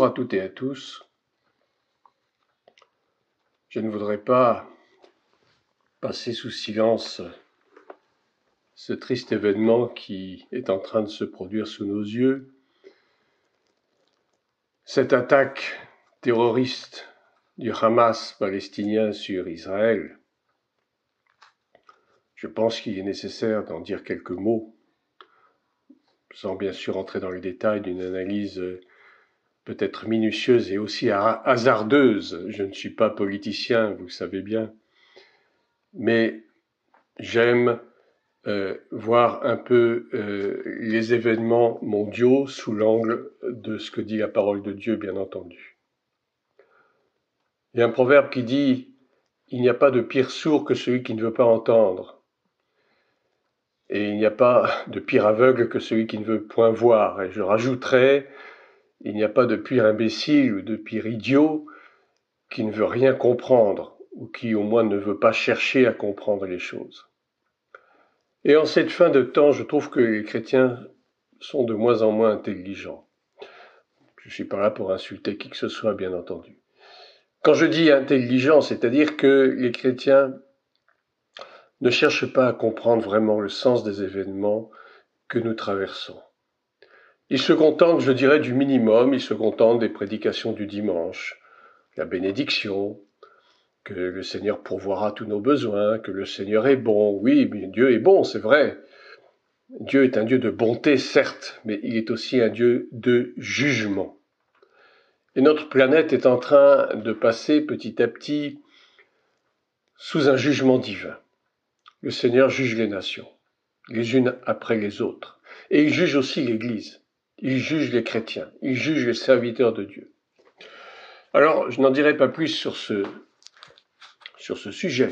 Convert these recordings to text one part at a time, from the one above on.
à toutes et à tous. Je ne voudrais pas passer sous silence ce triste événement qui est en train de se produire sous nos yeux. Cette attaque terroriste du Hamas palestinien sur Israël, je pense qu'il est nécessaire d'en dire quelques mots, sans bien sûr entrer dans les détails d'une analyse peut-être minutieuse et aussi hasardeuse. Je ne suis pas politicien, vous le savez bien, mais j'aime voir un peu les événements mondiaux sous l'angle de ce que dit la parole de Dieu, bien entendu. Il y a un proverbe qui dit « Il n'y a pas de pire sourd que celui qui ne veut pas entendre ». Et il n'y a pas de pire aveugle que celui qui ne veut point voir. Et je rajouterais, il n'y a pas de pire imbécile ou de pire idiot qui ne veut rien comprendre, ou qui au moins ne veut pas chercher à comprendre les choses. Et en cette fin de temps, je trouve que les chrétiens sont de moins en moins intelligents. Je ne suis pas là pour insulter qui que ce soit, bien entendu. Quand je dis intelligent, c'est-à-dire que les chrétiens ne cherchent pas à comprendre vraiment le sens des événements que nous traversons. Ils se contentent, je dirais, du minimum, ils se contentent des prédications du dimanche, la bénédiction, que le Seigneur pourvoira tous nos besoins, que le Seigneur est bon. Oui, Dieu est bon, c'est vrai. Dieu est un Dieu de bonté, certes, mais il est aussi un Dieu de jugement. Et notre planète est en train de passer petit à petit sous un jugement divin. Le Seigneur juge les nations, les unes après les autres. Et il juge aussi l'Église. Il juge les chrétiens. Il juge les serviteurs de Dieu. Alors, je n'en dirai pas plus sur ce sujet,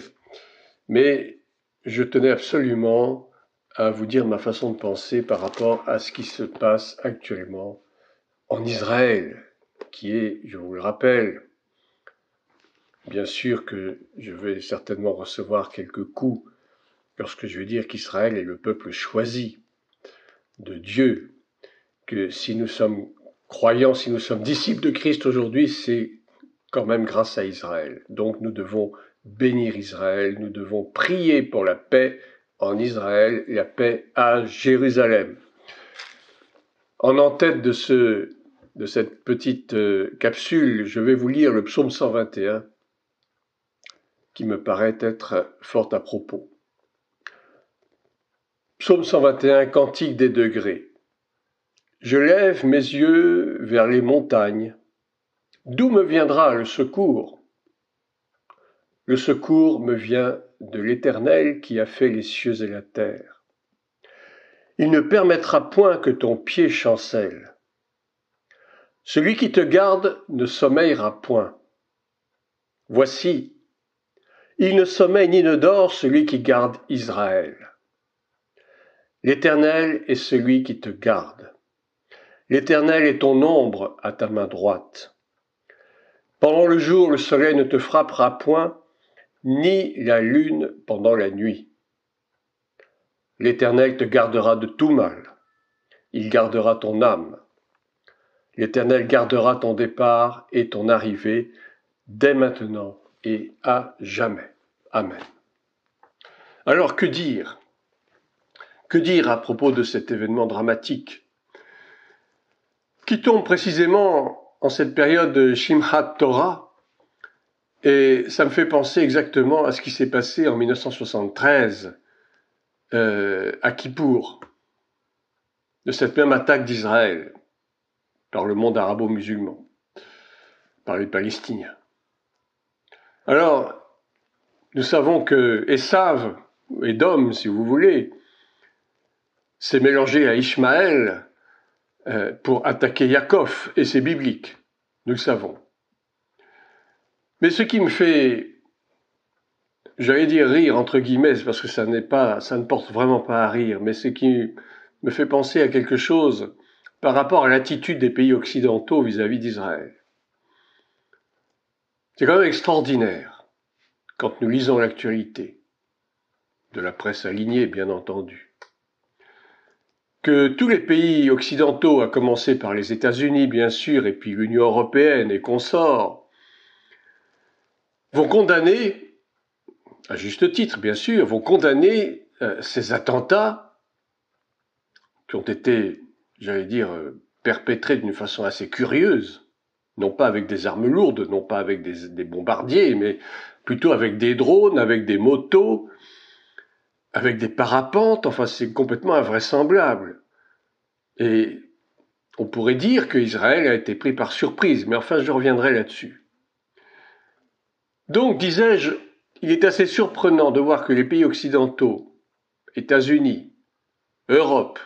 mais je tenais absolument à vous dire ma façon de penser par rapport à ce qui se passe actuellement en Israël, qui est, je vous le rappelle, bien sûr que je vais certainement recevoir quelques coups lorsque je vais dire qu'Israël est le peuple choisi de Dieu, que si nous sommes croyants, si nous sommes disciples de Christ aujourd'hui, c'est quand même grâce à Israël. Donc nous devons bénir Israël, nous devons prier pour la paix en Israël, la paix à Jérusalem. En tête de cette petite capsule, je vais vous lire le psaume 121, qui me paraît être fort à propos. Psaume 121, Cantique des degrés. Je lève mes yeux vers les montagnes. D'où me viendra le secours ? Le secours me vient de l'Éternel qui a fait les cieux et la terre. Il ne permettra point que ton pied chancelle. Celui qui te garde ne sommeillera point. Voici, il ne sommeille ni ne dort celui qui garde Israël. L'Éternel est celui qui te garde. L'Éternel est ton ombre à ta main droite. Pendant le jour, le soleil ne te frappera point, ni la lune pendant la nuit. L'Éternel te gardera de tout mal. Il gardera ton âme. L'Éternel gardera ton départ et ton arrivée, dès maintenant et à jamais. Amen. Alors que dire ? Que dire à propos de cet événement dramatique qui tombe précisément en cette période de Shimchat Torah, et ça me fait penser exactement à ce qui s'est passé en 1973 à Kippour, de cette même attaque d'Israël par le monde arabo-musulman, par les Palestiniens. Alors, nous savons que Esav, Édom si vous voulez, s'est mélangé à Ishmaël pour attaquer Yaakov, et c'est biblique, nous le savons. Mais ce qui me fait, j'allais dire rire entre guillemets, parce que ça ne porte vraiment pas à rire, mais ce qui me fait penser à quelque chose par rapport à l'attitude des pays occidentaux vis-à-vis d'Israël. C'est quand même extraordinaire, quand nous lisons l'actualité, de la presse alignée bien entendu, que tous les pays occidentaux, à commencer par les États-Unis bien sûr, et puis l'Union européenne et consorts, vont condamner, à juste titre bien sûr, vont condamner ces attentats qui ont été, j'allais dire, perpétrés d'une façon assez curieuse, non pas avec des armes lourdes, non pas avec des bombardiers, mais plutôt avec des drones, avec des motos, avec des parapentes, enfin c'est complètement invraisemblable. Et on pourrait dire qu'Israël a été pris par surprise, mais enfin je reviendrai là-dessus. Donc, disais-je, il est assez surprenant de voir que les pays occidentaux, États-Unis, Europe,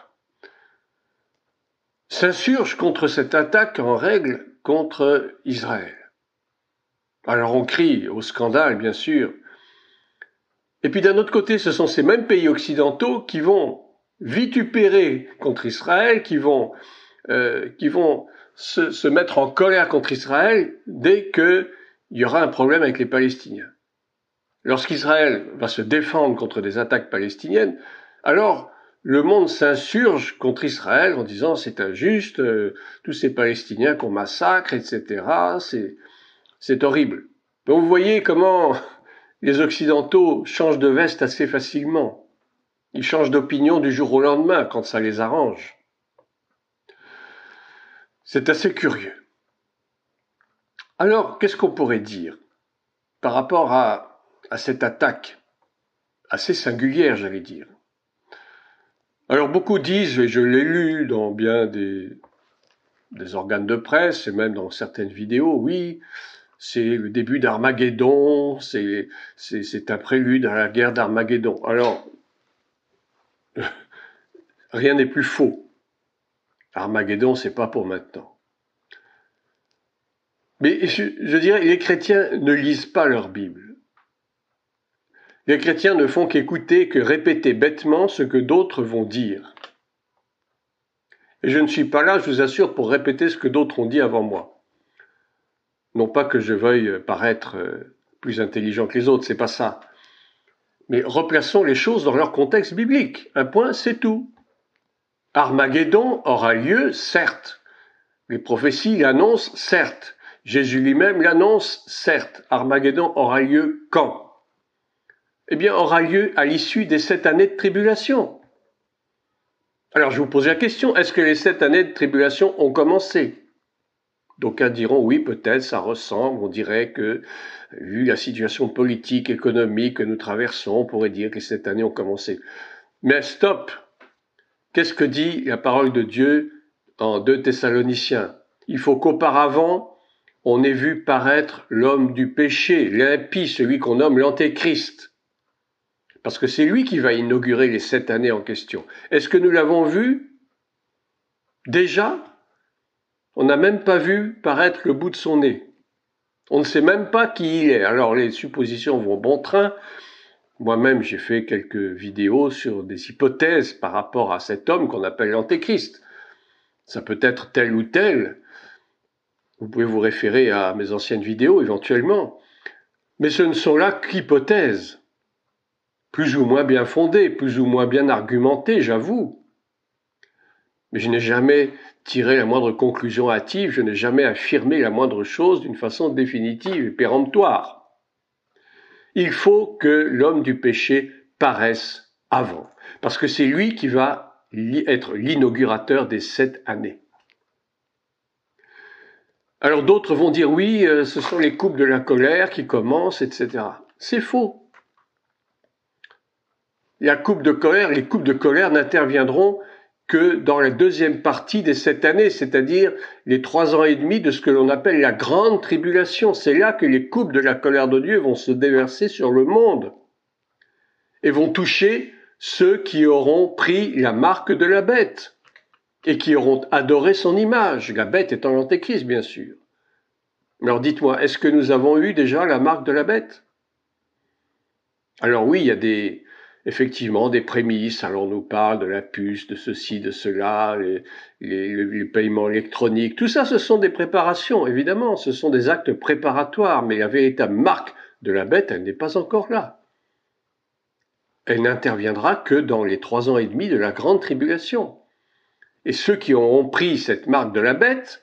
s'insurgent contre cette attaque en règle contre Israël. Alors on crie au scandale, bien sûr. Et puis d'un autre côté, ce sont ces mêmes pays occidentaux qui vont vitupérer contre Israël, qui vont se mettre en colère contre Israël dès qu'il y aura un problème avec les Palestiniens. Lorsqu'Israël va se défendre contre des attaques palestiniennes, alors le monde s'insurge contre Israël en disant c'est injuste, tous ces Palestiniens qu'on massacre, etc. C'est horrible. Donc vous voyez comment les Occidentaux changent de veste assez facilement. Ils changent d'opinion du jour au lendemain quand ça les arrange. C'est assez curieux. Alors, qu'est-ce qu'on pourrait dire par rapport à cette attaque assez singulière, j'allais dire? Alors, beaucoup disent, et je l'ai lu dans bien des organes de presse et même dans certaines vidéos, oui, c'est le début d'Armageddon, c'est un prélude à la guerre d'Armageddon. Alors, rien n'est plus faux. Armageddon, c'est pas pour maintenant. Mais je dirais, les chrétiens ne lisent pas leur Bible. Les chrétiens ne font qu'écouter, que répéter bêtement ce que d'autres vont dire. Et je ne suis pas là, je vous assure, pour répéter ce que d'autres ont dit avant moi. Non pas que je veuille paraître plus intelligent que les autres, c'est pas ça. Mais replaçons les choses dans leur contexte biblique. Un point, c'est tout. Armageddon aura lieu, certes. Les prophéties l'annoncent, certes. Jésus lui-même l'annonce, certes. Armageddon aura lieu quand? Eh bien, aura lieu à l'issue des 7 années de tribulation. Alors, je vous pose la question, est-ce que les 7 années de tribulation ont commencé? D'aucuns diront, oui, peut-être, ça ressemble, on dirait que, vu la situation politique, économique que nous traversons, on pourrait dire que les 7 années ont commencé. Mais stop! Qu'est-ce que dit la parole de Dieu en 2 Thessaloniciens? Il faut qu'auparavant, on ait vu paraître l'homme du péché, l'impie, celui qu'on nomme l'antéchrist. Parce que c'est lui qui va inaugurer les 7 années en question. Est-ce que nous l'avons vu? Déjà? On n'a même pas vu paraître le bout de son nez. On ne sait même pas qui il est. Alors les suppositions vont bon train. Moi-même, j'ai fait quelques vidéos sur des hypothèses par rapport à cet homme qu'on appelle l'antéchrist. Ça peut être tel ou tel. Vous pouvez vous référer à mes anciennes vidéos éventuellement. Mais ce ne sont là qu'hypothèses. Plus ou moins bien fondées, plus ou moins bien argumentées, j'avoue. Mais je n'ai jamais tiré la moindre conclusion hâtive, je n'ai jamais affirmé la moindre chose d'une façon définitive et péremptoire. Il faut que l'homme du péché paraisse avant, parce que c'est lui qui va être l'inaugurateur des 7 années. Alors d'autres vont dire oui, ce sont les coupes de la colère qui commencent, etc. C'est faux. Les coupes de colère n'interviendront que dans la deuxième partie des 7 années, c'est-à-dire les 3 ans et demi de ce que l'on appelle la grande tribulation. C'est là que les coupes de la colère de Dieu vont se déverser sur le monde et vont toucher ceux qui auront pris la marque de la bête et qui auront adoré son image, la bête étant l'antéchrist, bien sûr. Alors dites-moi, est-ce que nous avons eu déjà la marque de la bête? Alors oui, il y a effectivement des prémices, alors on nous parle de la puce, de ceci, de cela, les paiements électroniques, tout ça ce sont des préparations, évidemment, ce sont des actes préparatoires, mais la véritable marque de la bête, elle n'est pas encore là. Elle n'interviendra que dans les 3 ans et demi de la grande tribulation. Et ceux qui auront pris cette marque de la bête,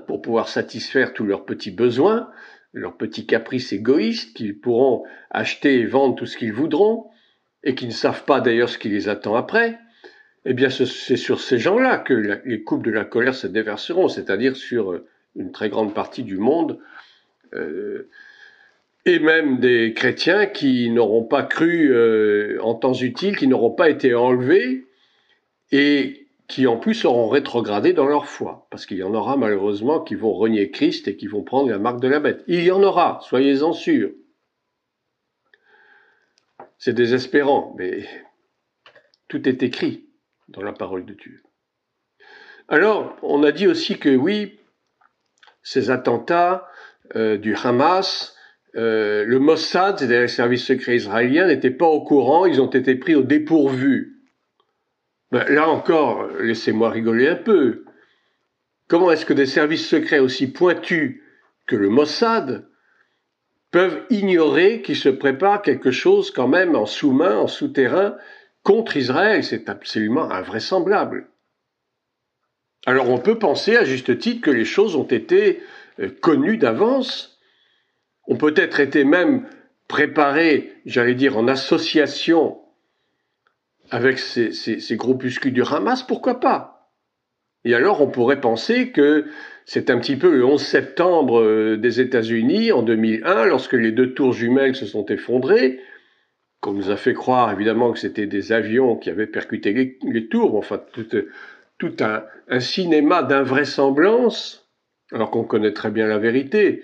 pour pouvoir satisfaire tous leurs petits besoins, leurs petits caprices égoïstes, qu'ils pourront acheter et vendre tout ce qu'ils voudront, et qui ne savent pas d'ailleurs ce qui les attend après, eh bien c'est sur ces gens-là que les coupes de la colère se déverseront, c'est-à-dire sur une très grande partie du monde, et même des chrétiens qui n'auront pas cru en temps utile, qui n'auront pas été enlevés, et qui en plus seront rétrogradés dans leur foi, parce qu'il y en aura malheureusement qui vont renier Christ et qui vont prendre la marque de la bête. Il y en aura, soyez-en sûrs. C'est désespérant, mais tout est écrit dans la parole de Dieu. Alors, on a dit aussi que oui, ces attentats du Hamas, le Mossad, c'est-à-dire le service secret israélien, n'étaient pas au courant, ils ont été pris au dépourvu. Ben, là encore, laissez-moi rigoler un peu. Comment est-ce que des services secrets aussi pointus que le Mossad peuvent ignorer qu'il se prépare quelque chose quand même en sous-main, en souterrain, contre Israël? C'est absolument invraisemblable. Alors on peut penser à juste titre que les choses ont été connues d'avance, ont peut-être été même préparées, j'allais dire, en association avec ces groupuscules du Hamas, pourquoi pas? Et alors on pourrait penser que c'est un petit peu le 11 septembre des États-Unis en 2001, lorsque les 2 tours jumelles se sont effondrées, qu'on nous a fait croire évidemment que c'était des avions qui avaient percuté les tours, enfin tout un cinéma d'invraisemblance, alors qu'on connaît très bien la vérité.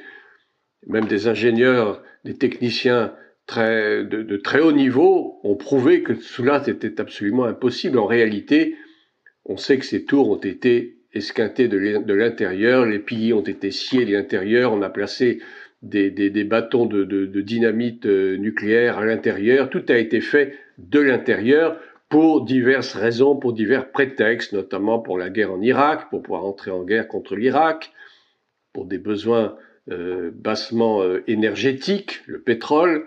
Même des ingénieurs, des techniciens de très haut niveau ont prouvé que cela était absolument impossible. En réalité, on sait que ces tours ont été esquintées de l'intérieur, les piliers ont été sciés de l'intérieur, on a placé des bâtons de dynamite nucléaire à l'intérieur, tout a été fait de l'intérieur pour diverses raisons, pour divers prétextes, notamment pour la guerre en Irak, pour pouvoir entrer en guerre contre l'Irak, pour des besoins bassement énergétiques, le pétrole,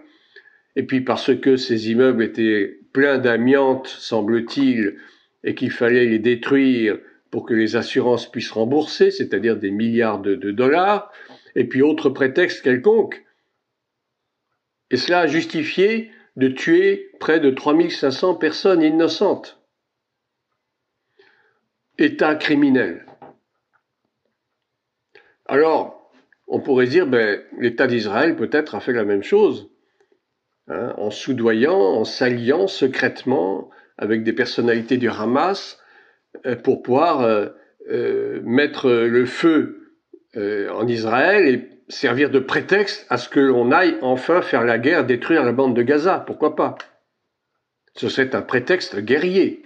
et puis parce que ces immeubles étaient pleins d'amiante, semble-t-il, et qu'il fallait les détruire pour que les assurances puissent rembourser, c'est-à-dire des milliards de dollars, et puis autre prétexte quelconque. Et cela a justifié de tuer près de 3500 personnes innocentes. État criminel. Alors, on pourrait dire, l'État d'Israël peut-être a fait la même chose, en soudoyant, en s'alliant secrètement avec des personnalités du Hamas pour pouvoir mettre le feu en Israël et servir de prétexte à ce que l'on aille enfin faire la guerre, détruire la bande de Gaza. Pourquoi pas? Ce serait un prétexte guerrier.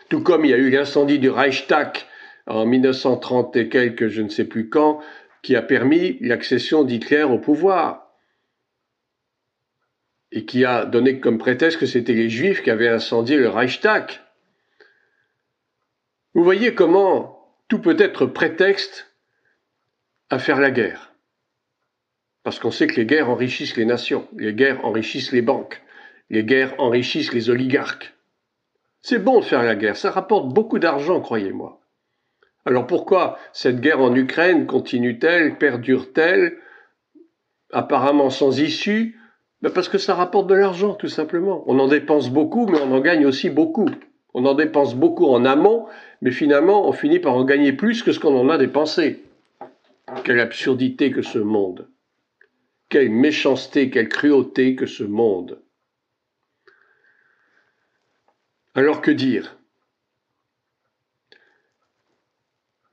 Tout comme il y a eu l'incendie du Reichstag en 1930 et quelques, je ne sais plus quand, qui a permis l'accession d'Hitler au pouvoir et qui a donné comme prétexte que c'était les Juifs qui avaient incendié le Reichstag. Vous voyez comment tout peut être prétexte à faire la guerre. Parce qu'on sait que les guerres enrichissent les nations, les guerres enrichissent les banques, les guerres enrichissent les oligarques. C'est bon de faire la guerre, ça rapporte beaucoup d'argent, croyez-moi. Alors pourquoi cette guerre en Ukraine continue-t-elle, perdure-t-elle, apparemment sans issue? Parce que ça rapporte de l'argent, tout simplement. On en dépense beaucoup, mais on en gagne aussi beaucoup. On en dépense beaucoup en amont, mais finalement, on finit par en gagner plus que ce qu'on en a dépensé. Quelle absurdité que ce monde. Quelle méchanceté, quelle cruauté que ce monde. Alors que dire?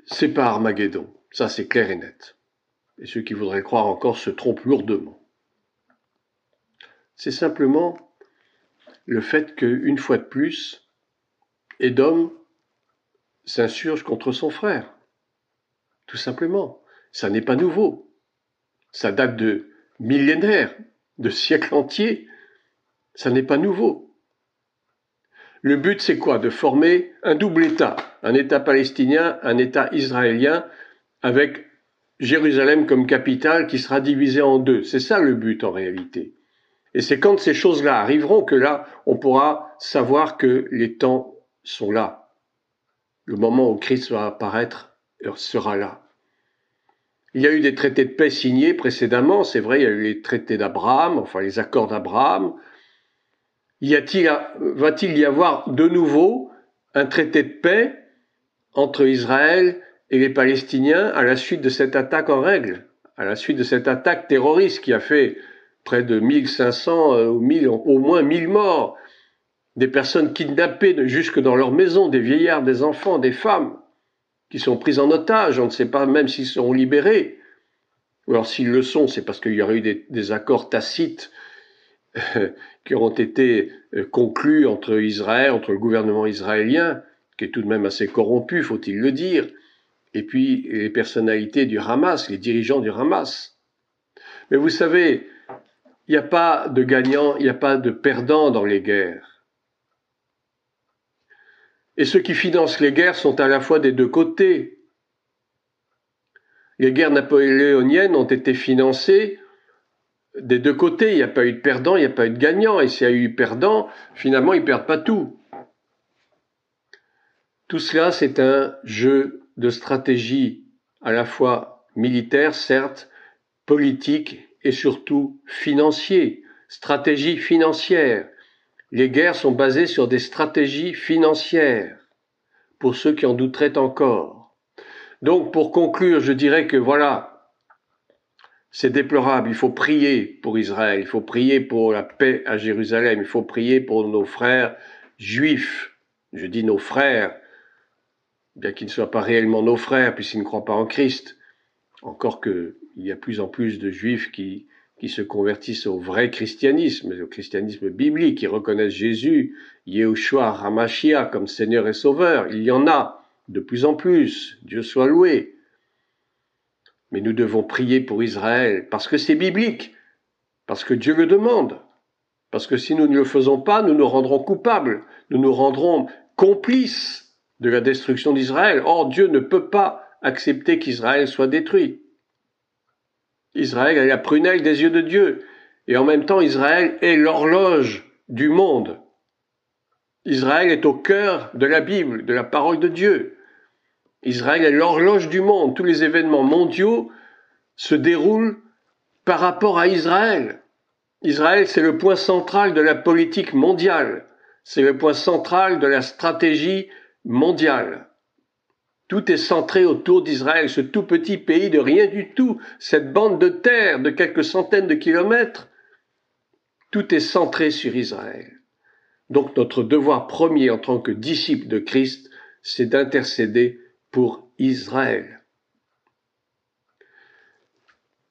C'est pas Armageddon, ça c'est clair et net. Et ceux qui voudraient croire encore se trompent lourdement. C'est simplement le fait qu'une fois de plus, Édom s'insurge contre son frère. Tout simplement. Ça n'est pas nouveau. Ça date de millénaires, de siècles entiers. Ça n'est pas nouveau. Le but, c'est quoi? De former un double État. Un État palestinien, un État israélien, avec Jérusalem comme capitale qui sera divisée en deux. C'est ça le but en réalité. Et c'est quand ces choses-là arriveront que là, on pourra savoir que les temps sont là. Le moment où Christ va apparaître sera là. Il y a eu des traités de paix signés précédemment, c'est vrai, il y a eu les traités d'Abraham, enfin les accords d'Abraham. Va-t-il y avoir de nouveau un traité de paix entre Israël et les Palestiniens à la suite de cette attaque en règle, à la suite de cette attaque terroriste qui a fait près de 1500 ou 1000, au moins 1000 morts, des personnes kidnappées jusque dans leur maison, des vieillards, des enfants, des femmes qui sont prises en otage, on ne sait pas même s'ils seront libérés. Ou alors s'ils le sont, c'est parce qu'il y aurait eu des accords tacites qui auront été conclus entre Israël, entre le gouvernement israélien, qui est tout de même assez corrompu, faut-il le dire, et puis les personnalités du Hamas, les dirigeants du Hamas. Mais vous savez, il n'y a pas de gagnants, il n'y a pas de perdants dans les guerres. Et ceux qui financent les guerres sont à la fois des deux côtés. Les guerres napoléoniennes ont été financées des deux côtés. Il n'y a pas eu de perdants, il n'y a pas eu de gagnants. Et s'il y a eu perdants, finalement, ils ne perdent pas tout. Tout cela, c'est un jeu de stratégie à la fois militaire, certes, politique et surtout financier. Stratégie financière. Les guerres sont basées sur des stratégies financières, pour ceux qui en douteraient encore. Donc, pour conclure, je dirais que voilà, c'est déplorable, il faut prier pour Israël, il faut prier pour la paix à Jérusalem, il faut prier pour nos frères juifs. Je dis nos frères, bien qu'ils ne soient pas réellement nos frères, puisqu'ils ne croient pas en Christ. Encore qu'il y a plus en plus de juifs qui se convertissent au vrai christianisme, au christianisme biblique, qui reconnaissent Jésus, Yehoshua HaMashiach comme Seigneur et Sauveur. Il y en a de plus en plus, Dieu soit loué. Mais nous devons prier pour Israël, parce que c'est biblique, parce que Dieu le demande, parce que si nous ne le faisons pas, nous nous rendrons coupables, nous nous rendrons complices de la destruction d'Israël. Or, Dieu ne peut pas accepter qu'Israël soit détruit. Israël est la prunelle des yeux de Dieu. Et en même temps, Israël est l'horloge du monde. Israël est au cœur de la Bible, de la parole de Dieu. Israël est l'horloge du monde. Tous les événements mondiaux se déroulent par rapport à Israël. Israël, c'est le point central de la politique mondiale. C'est le point central de la stratégie mondiale. Tout est centré autour d'Israël, ce tout petit pays de rien du tout, cette bande de terre de quelques centaines de kilomètres. Tout est centré sur Israël. Donc notre devoir premier en tant que disciples de Christ, c'est d'intercéder pour Israël.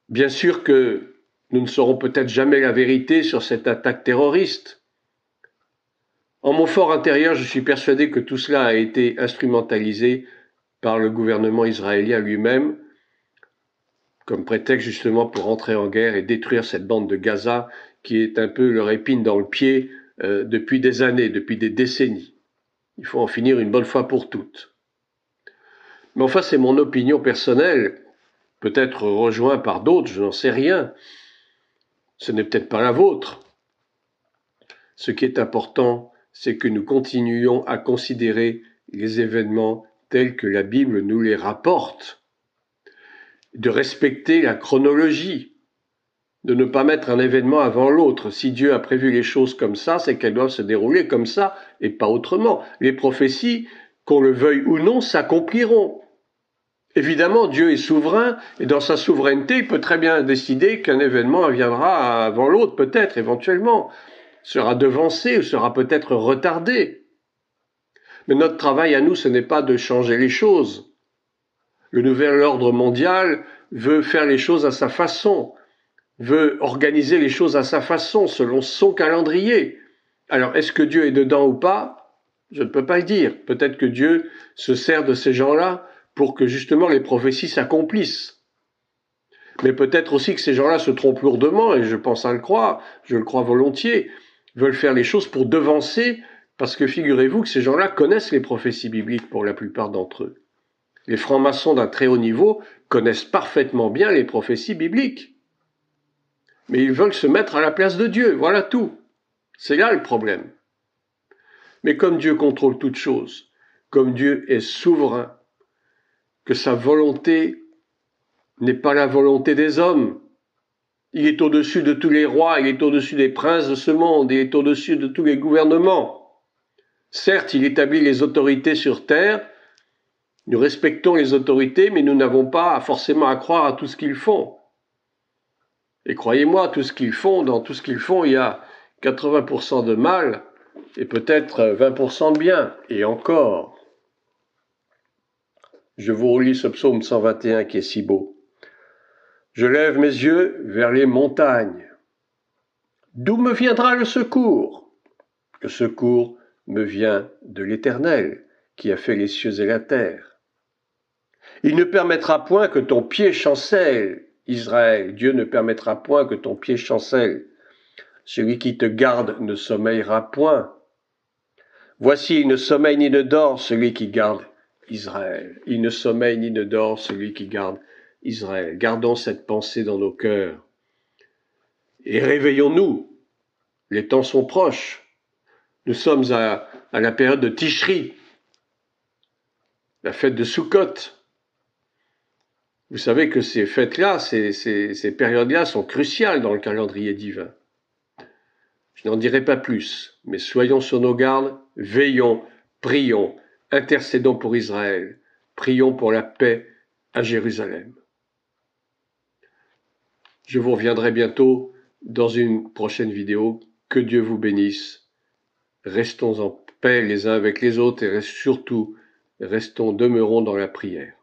Bien sûr que nous ne saurons peut-être jamais la vérité sur cette attaque terroriste. En mon fort intérieur, je suis persuadé que tout cela a été instrumentalisé par le gouvernement israélien lui-même, comme prétexte justement pour entrer en guerre et détruire cette bande de Gaza qui est un peu leur épine dans le pied depuis des années, depuis des décennies. Il faut en finir une bonne fois pour toutes. Mais enfin, c'est mon opinion personnelle, peut-être rejointe par d'autres, je n'en sais rien. Ce n'est peut-être pas la vôtre. Ce qui est important, c'est que nous continuions à considérer les événements tels que la Bible nous les rapporte, de respecter la chronologie, de ne pas mettre un événement avant l'autre. Si Dieu a prévu les choses comme ça, c'est qu'elles doivent se dérouler comme ça et pas autrement. Les prophéties, qu'on le veuille ou non, s'accompliront. Évidemment, Dieu est souverain et dans sa souveraineté, il peut très bien décider qu'un événement viendra avant l'autre, peut-être, éventuellement, sera devancé ou sera peut-être retardé. Mais notre travail à nous, ce n'est pas de changer les choses. Le nouvel ordre mondial veut faire les choses à sa façon, veut organiser les choses à sa façon, selon son calendrier. Alors, est-ce que Dieu est dedans ou pas? Je ne peux pas le dire. Peut-être que Dieu se sert de ces gens-là pour que justement les prophéties s'accomplissent. Mais peut-être aussi que ces gens-là se trompent lourdement, et je pense à le croire, je le crois volontiers, veulent faire les choses pour devancer, parce que figurez-vous que ces gens-là connaissent les prophéties bibliques pour la plupart d'entre eux. Les francs-maçons d'un très haut niveau connaissent parfaitement bien les prophéties bibliques. Mais ils veulent se mettre à la place de Dieu, voilà tout. C'est là le problème. Mais comme Dieu contrôle toutes choses, comme Dieu est souverain, que sa volonté n'est pas la volonté des hommes. Il est au-dessus de tous les rois, il est au-dessus des princes de ce monde, il est au-dessus de tous les gouvernements. Certes, il établit les autorités sur terre, nous respectons les autorités, mais nous n'avons pas forcément à croire à tout ce qu'ils font. Et croyez-moi, tout ce qu'ils font, dans tout ce qu'ils font, il y a 80% de mal et peut-être 20% de bien, et encore. Je vous relis ce psaume 121 qui est si beau. Je lève mes yeux vers les montagnes. D'où me viendra le secours? Le secours me vient de l'Éternel, qui a fait les cieux et la terre. Il ne permettra point que ton pied chancelle, Israël. Dieu ne permettra point que ton pied chancelle. Celui qui te garde ne sommeillera point. Voici, il ne sommeille ni ne dort celui qui garde Israël. Il ne sommeille ni ne dort celui qui garde Israël. Gardons cette pensée dans nos cœurs. Et réveillons-nous. Les temps sont proches. Nous sommes à la période de Tishri, la fête de Sukkot. Vous savez que ces fêtes-là, ces périodes-là sont cruciales dans le calendrier divin. Je n'en dirai pas plus, mais soyons sur nos gardes, veillons, prions, intercédons pour Israël, prions pour la paix à Jérusalem. Je vous reviendrai bientôt dans une prochaine vidéo. Que Dieu vous bénisse. Restons en paix les uns avec les autres et surtout, demeurons dans la prière.